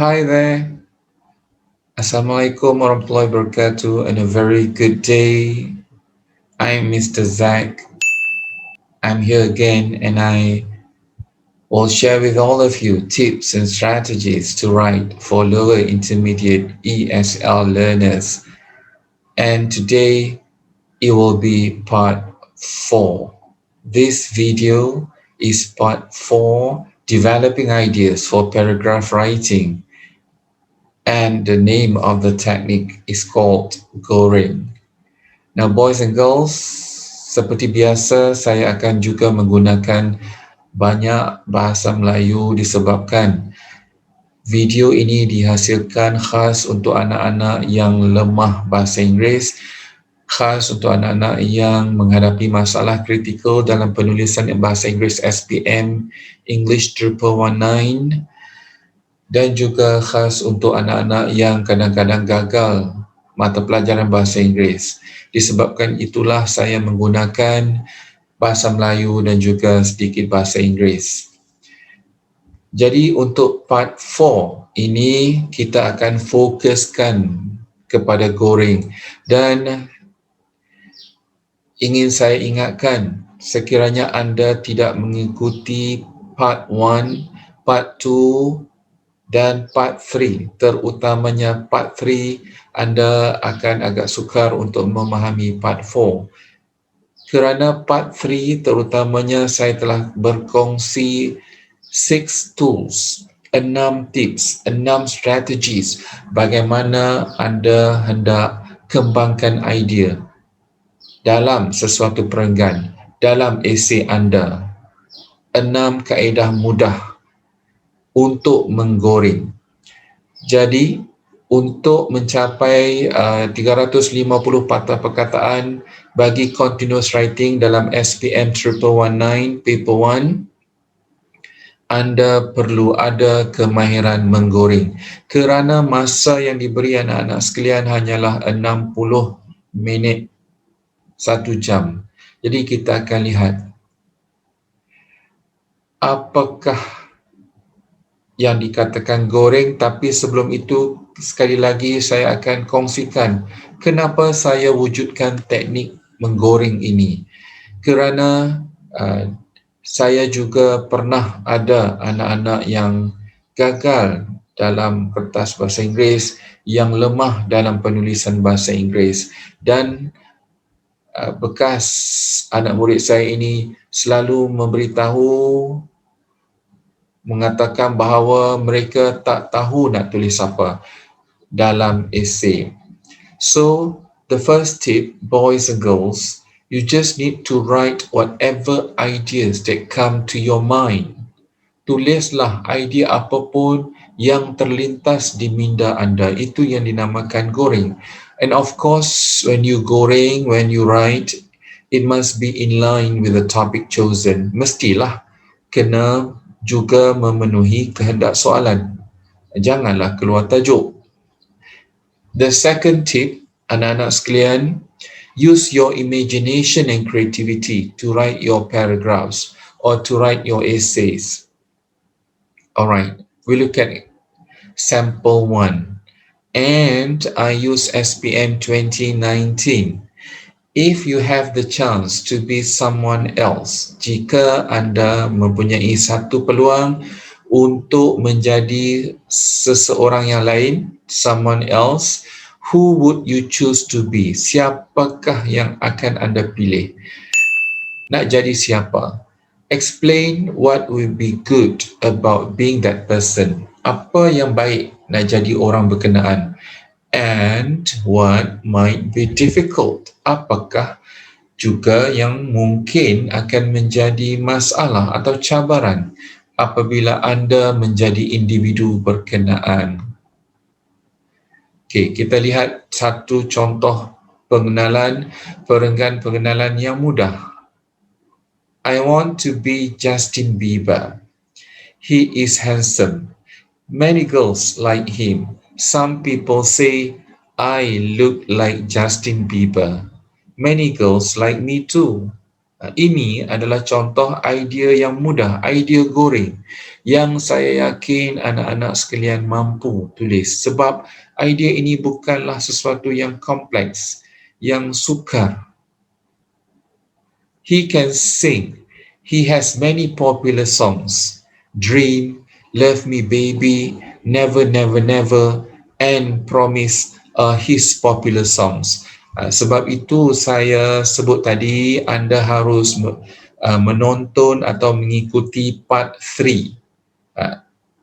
Hi there. Assalamualaikum warahmatullahi wabarakatuh and a very good day. I'm Mr. Zach. I'm here again and I will share with all of you tips and strategies to write for lower intermediate ESL learners. And today it will be part 4. This video is part 4, developing ideas for paragraph writing. And the name of the technique is called Goring. Now, boys and girls, seperti biasa, saya akan juga menggunakan banyak bahasa Melayu disebabkan video ini dihasilkan khas untuk anak-anak yang lemah bahasa Inggeris, khas untuk anak-anak yang menghadapi masalah kritikal dalam penulisan bahasa Inggeris SPM English 1119 dan juga khas untuk anak-anak yang kadang-kadang gagal mata pelajaran bahasa Inggeris. Disebabkan itulah saya menggunakan bahasa Melayu dan juga sedikit bahasa Inggeris. Jadi untuk part 4 ini kita akan fokuskan kepada Goring dan ingin saya ingatkan sekiranya anda tidak mengikuti part 1, part 2 dan part 3, terutamanya part 3, anda akan agak sukar untuk memahami part 4. Kerana part 3 terutamanya saya telah berkongsi 6 tools, 6 tips, 6 strategies bagaimana anda hendak kembangkan idea dalam sesuatu perenggan, dalam esei anda. 6 kaedah mudah untuk menggoring. Jadi, untuk mencapai 350 patah perkataan bagi continuous writing dalam SPM 1119 paper 1, anda perlu ada kemahiran menggoring. Kerana masa yang diberi anak-anak sekalian hanyalah 60 minit, 1 jam. Jadi kita akan lihat apakah yang dikatakan goreng, tapi sebelum itu sekali lagi saya akan kongsikan kenapa saya wujudkan teknik menggoreng ini. Kerana saya juga pernah ada anak-anak yang gagal dalam kertas bahasa Inggeris, yang lemah dalam penulisan bahasa Inggeris, dan bekas anak murid saya ini selalu memberitahu, mengatakan bahawa mereka tak tahu nak tulis apa dalam esei. So, the first tip, boys and girls, you just need to write whatever ideas that come to your mind. Tulislah idea apapun yang terlintas di minda anda. Itu yang dinamakan goreng. And of course, when you goreng, when you write, it must be in line with the topic chosen. Mestilah kena juga memenuhi kehendak soalan. Janganlah keluar tajuk. The second tip, anak-anak sekalian, use your imagination and creativity to write your paragraphs or to write your essays. Alright, we look at sample 1. And I use SPM 2019. If you have the chance to be someone else, jika anda mempunyai satu peluang untuk menjadi seseorang yang lain, someone else, who would you choose to be? Siapakah yang akan anda pilih? Nak jadi siapa? Explain what will be good about being that person. Apa yang baik nak jadi orang berkenaan? And what might be difficult? Apakah juga yang mungkin akan menjadi masalah atau cabaran apabila anda menjadi individu berkenaan? Okey, kita lihat satu contoh pengenalan, perenggan pengenalan yang mudah. I want to be Justin Bieber. He is handsome. Many girls like him. Some people say I look like Justin Bieber. Many girls like me too. Ini adalah contoh idea yang mudah, idea goreng yang saya yakin anak-anak sekalian mampu tulis sebab idea ini bukanlah sesuatu yang kompleks, yang sukar. He can sing. He has many popular songs. Dream, Love Me Baby, Never Never Never, and Promise are his popular songs. Sebab itu saya sebut tadi anda harus menonton atau mengikuti part 3.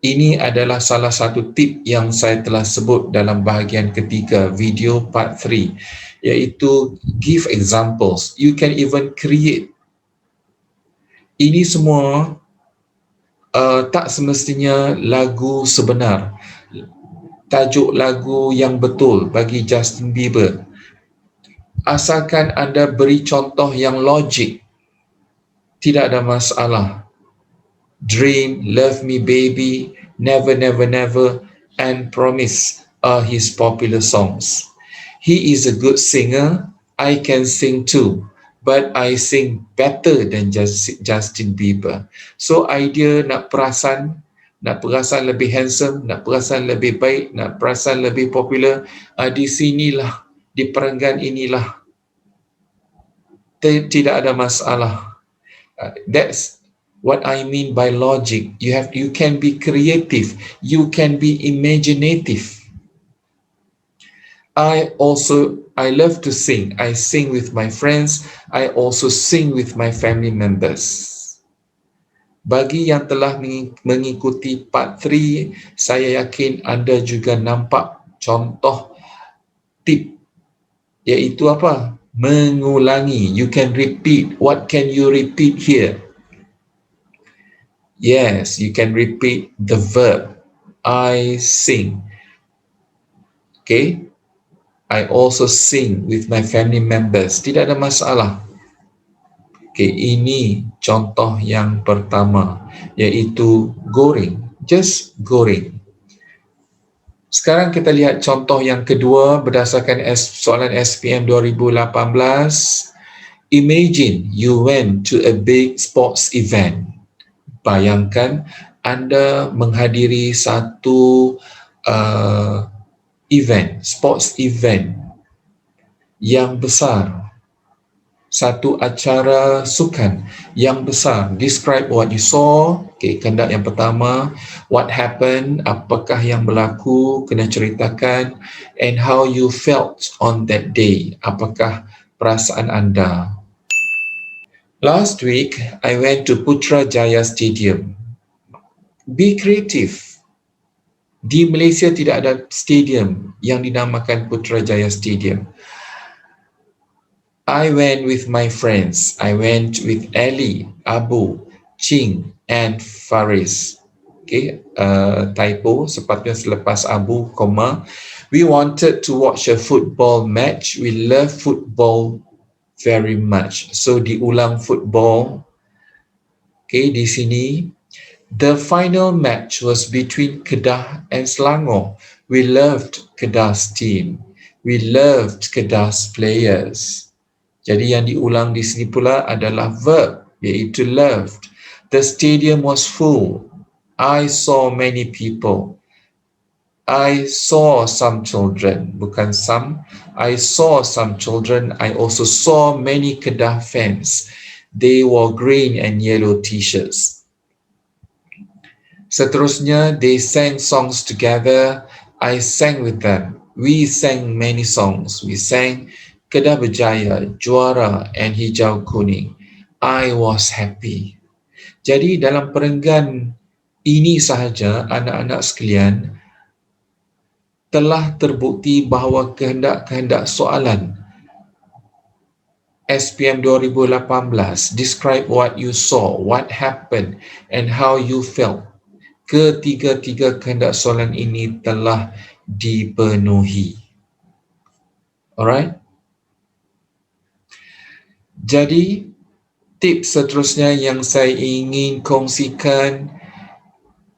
Ini adalah salah satu tip yang saya telah sebut dalam bahagian ketiga video part 3, iaitu give examples. You can even create. Ini semua tak semestinya lagu sebenar, tajuk lagu yang betul bagi Justin Bieber. Asalkan anda beri contoh yang logik, tidak ada masalah. Dream, Love Me Baby, Never Never Never, and Promise are his popular songs. He is a good singer. I can sing too, but I sing better than Justin Bieber. So idea nak perasan lebih handsome, nak perasan lebih baik, nak perasan lebih popular, di sinilah, di perenggan inilah. Tidak ada masalah. That's what I mean by logic. You can be creative, you can be imaginative. I love to sing. I sing with my friends. I also sing with my family members. Bagi yang telah mengikuti part 3, saya yakin anda juga nampak contoh tip, iaitu apa? Mengulangi. You can repeat. What can you repeat here? Yes, you can repeat the verb. I sing. Okay? I also sing with my family members. Tidak ada masalah. Okay, ini contoh yang pertama, iaitu goreng. Just goreng. Sekarang kita lihat contoh yang kedua berdasarkan soalan SPM 2018. Imagine you went to a big sports event. Bayangkan anda menghadiri satu sports event yang besar, satu acara sukan yang besar. Describe what you saw. Okay, kehendak yang pertama, what happened, apakah yang berlaku, kena ceritakan, and how you felt on that day, apakah perasaan anda. Last week, I went to Putrajaya Stadium. Be creative. Di Malaysia tidak ada stadium yang dinamakan Putrajaya Stadium. I went with my friends. I went with Ali, Abu, Ching, and Faris. Okay, typo, sepatutnya selepas Abu, koma. We wanted to watch a football match. We love football very much. So diulang football. Okay, di sini. The final match was between Kedah and Selangor. We loved Kedah's team. We loved Kedah's players. Jadi yang diulang di sini pula adalah verb, iaitu loved. The stadium was full. I saw many people. I saw some children. Bukan some. I saw some children. I also saw many Kedah fans. They wore green and yellow t-shirts. Seterusnya, they sang songs together. I sang with them. We sang many songs. We sang Kedah Berjaya, Juara, and Hijau Kuning. I was happy. Jadi dalam perenggan ini sahaja, anak-anak sekalian, telah terbukti bahawa kehendak-kehendak soalan SPM 2018, describe what you saw, what happened, and how you felt. Ketiga-tiga kehendak soalan ini telah dipenuhi. Alright? Jadi, tips seterusnya yang saya ingin kongsikan,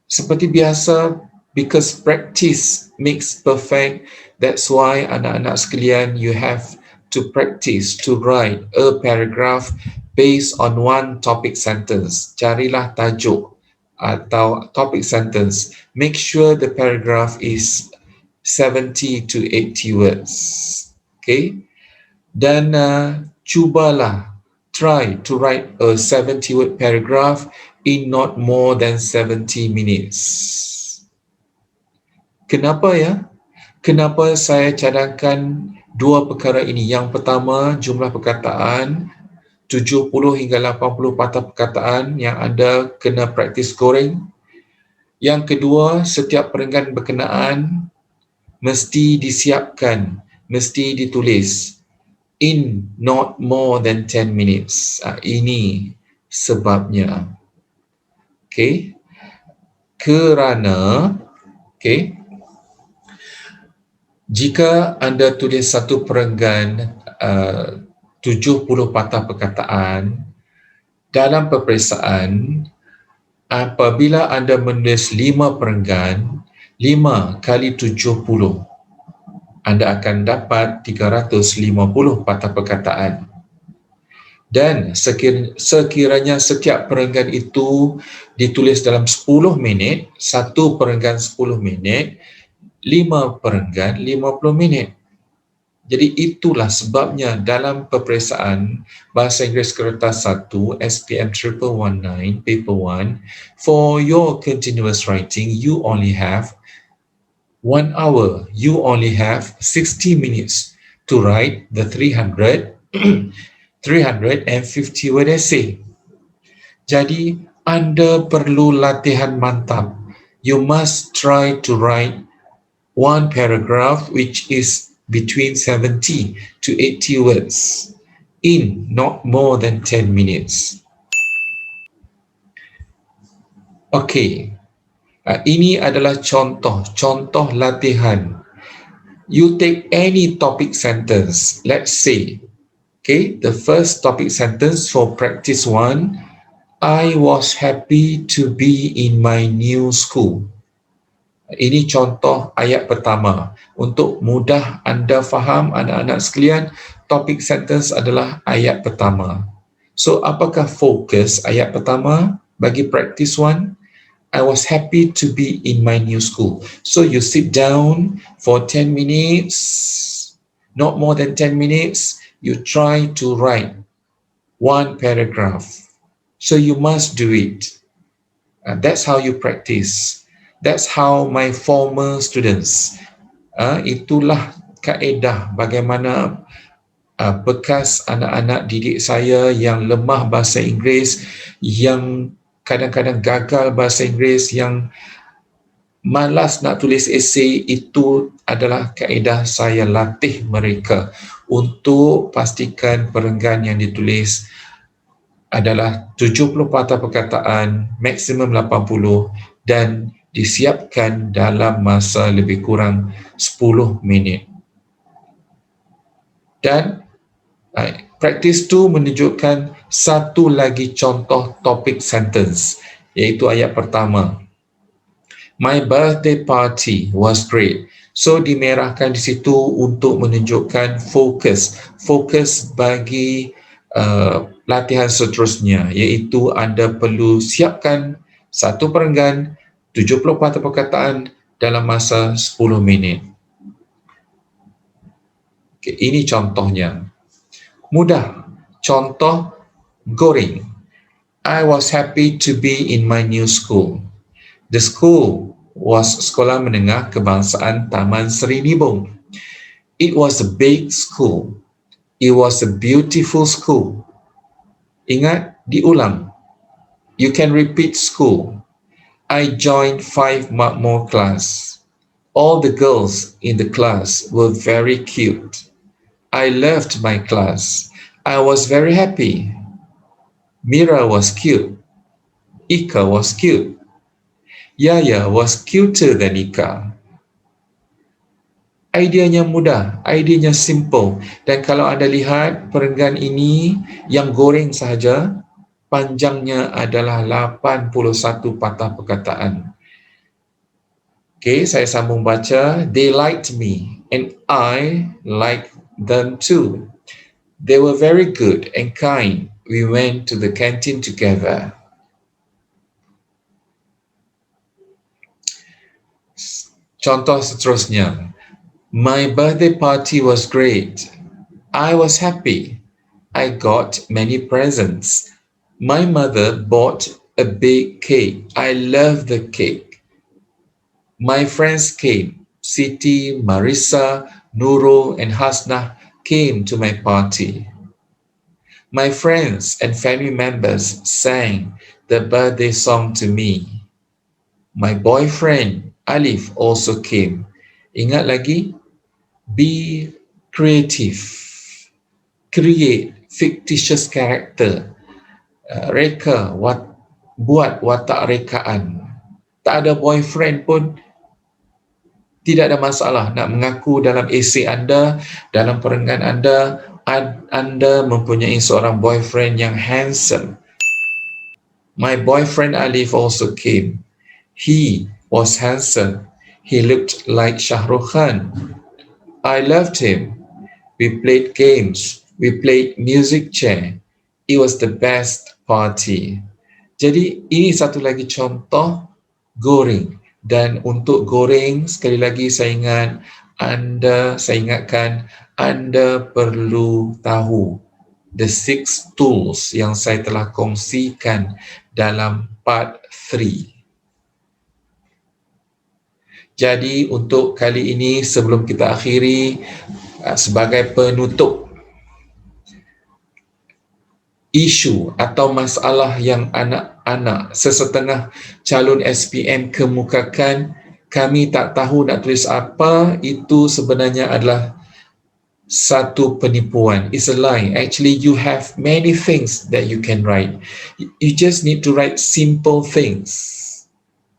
seperti biasa, because practice makes perfect. That's why anak-anak sekalian, you have to practice to write a paragraph based on one topic sentence. Carilah tajuk atau topic sentence. Make sure the paragraph is 70 to 80 words. Okay? Dan cubalah try to write a 70-word paragraph in not more than 70 minutes. Kenapa ya? Kenapa saya cadangkan dua perkara ini? Yang pertama, jumlah perkataan 70 hingga 80 patah perkataan yang anda kena praktis goreng. Yang kedua, setiap perenggan berkenaan mesti disiapkan, mesti ditulis in not more than 10 minutes. Ini sebabnya. Okay? Kerana, okay, jika anda tulis satu perenggan 70 patah perkataan dalam peperiksaan, apabila anda menulis 5 perenggan, 5 kali 70, anda akan dapat 350 patah perkataan. Dan sekiranya setiap perenggan itu ditulis dalam 10 minit, satu perenggan 10 minit, 5 perenggan 50 minit. Jadi itulah sebabnya dalam peperiksaan Bahasa Inggeris Kertas 1 SPM 1119 paper 1, for your continuous writing you only have 1 hour. You only have 60 minutes to write the 350 word essay. Jadi anda perlu latihan mantap. You must try to write one paragraph which is between 70 to 80 words in not more than 10 minutes. Okay, ini adalah contoh latihan. You take any topic sentence, let's say, okay, the first topic sentence for practice 1, I was happy to be in my new school. Ini contoh ayat pertama. Untuk mudah anda faham, anak-anak sekalian, topik sentence adalah ayat pertama. So, apakah fokus ayat pertama bagi practice 1? I was happy to be in my new school. So, you sit down for 10 minutes, not more than 10 minutes, you try to write one paragraph. So, you must do it. That's how you practice. That's how my former students, itulah kaedah bagaimana bekas anak-anak didik saya yang lemah bahasa Inggeris, yang kadang-kadang gagal bahasa Inggeris, yang malas nak tulis esei, itu adalah kaedah saya latih mereka untuk pastikan perenggan yang ditulis adalah 70 patah perkataan, maksimum 80, dan disiapkan dalam masa lebih kurang 10 minit. Dan practice 2 menunjukkan satu lagi contoh topik sentence, iaitu ayat pertama. My birthday party was great. So dimerahkan di situ untuk menunjukkan fokus bagi latihan seterusnya, iaitu anda perlu siapkan satu perenggan 70 patah perkataan dalam masa 10 minit. Okay, ini contohnya. Mudah. Contoh goreng. I was happy to be in my new school. The school was Sekolah Menengah Kebangsaan Taman Seri Nibong. It was a big school. It was a beautiful school. Ingat, diulang. You can repeat school. I joined 5 Makmur class. All the girls in the class were very cute. I loved my class. I was very happy. Mira was cute. Ika was cute. Yaya was cuter than Ika. Ideanya mudah, ideanya simple. Dan kalau anda lihat perenggan ini yang goreng sahaja, panjangnya adalah 81 patah perkataan. Okay, saya sambung baca. They liked me and I liked them too. They were very good and kind. We went to the canteen together. Contoh seterusnya. My birthday party was great. I was happy. I got many presents. My mother bought a big cake. I love the cake. My friends came. Siti, Marissa, Nurul, and Hasnah came to my party. My friends and family members sang the birthday song to me. My boyfriend, Alif, also came. Ingat lagi? Be creative. Create fictitious character. Reka, buat watak rekaan. Tak ada boyfriend pun tidak ada masalah nak mengaku dalam esei anda, dalam perenggan anda, anda mempunyai seorang boyfriend yang handsome. My boyfriend Alif also came. He was handsome. He looked like Shah Rukh Khan. I loved him. We played games. We played music chair. It was the best party. Jadi ini satu lagi contoh goreng. Dan untuk goreng, sekali lagi saya ingatkan anda perlu tahu the 6 tools yang saya telah kongsikan dalam part 3. Jadi untuk kali ini sebelum kita akhiri, sebagai penutup, isu atau masalah yang anak-anak sesetengah calon SPM kemukakan, kami tak tahu nak tulis apa, itu sebenarnya adalah satu penipuan. It's a lie. Actually, you have many things that you can write. You just need to write simple things.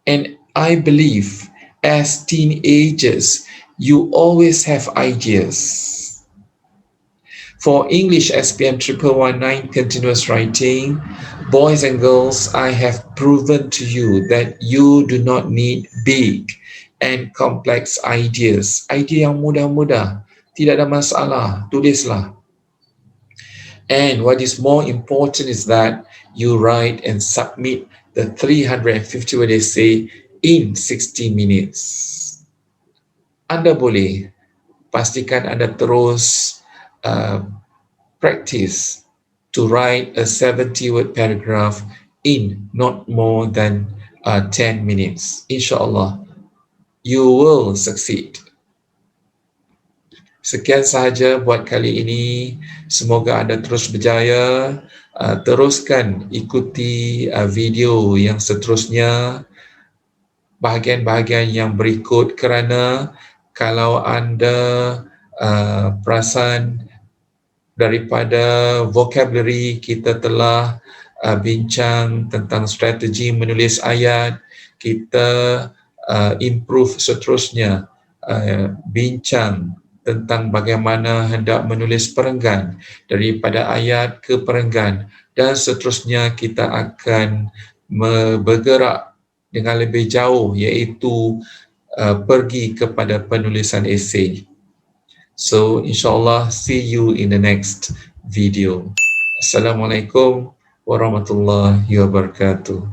And I believe as teenagers, you always have ideas. For English SPM 1119 continuous writing, boys and girls, I have proven to you that you do not need big and complex ideas. Idea yang mudah-mudah, tidak ada masalah, tulislah. And what is more important is that you write and submit the 350 word essay in 60 minutes. Anda boleh pastikan Anda terus practice to write a 70-word paragraph in not more than 10 minutes. InsyaAllah, you will succeed. Sekian sahaja buat kali ini. Semoga anda terus berjaya. Teruskan ikuti video yang seterusnya, bahagian-bahagian yang berikut, kerana kalau anda perasan daripada vocabulary kita telah bincang tentang strategi menulis ayat, kita improve seterusnya, bincang tentang bagaimana hendak menulis perenggan daripada ayat ke perenggan, dan seterusnya kita akan bergerak dengan lebih jauh, iaitu pergi kepada penulisan esei. So insyaAllah, see you in the next video. Assalamualaikum warahmatullahi wabarakatuh.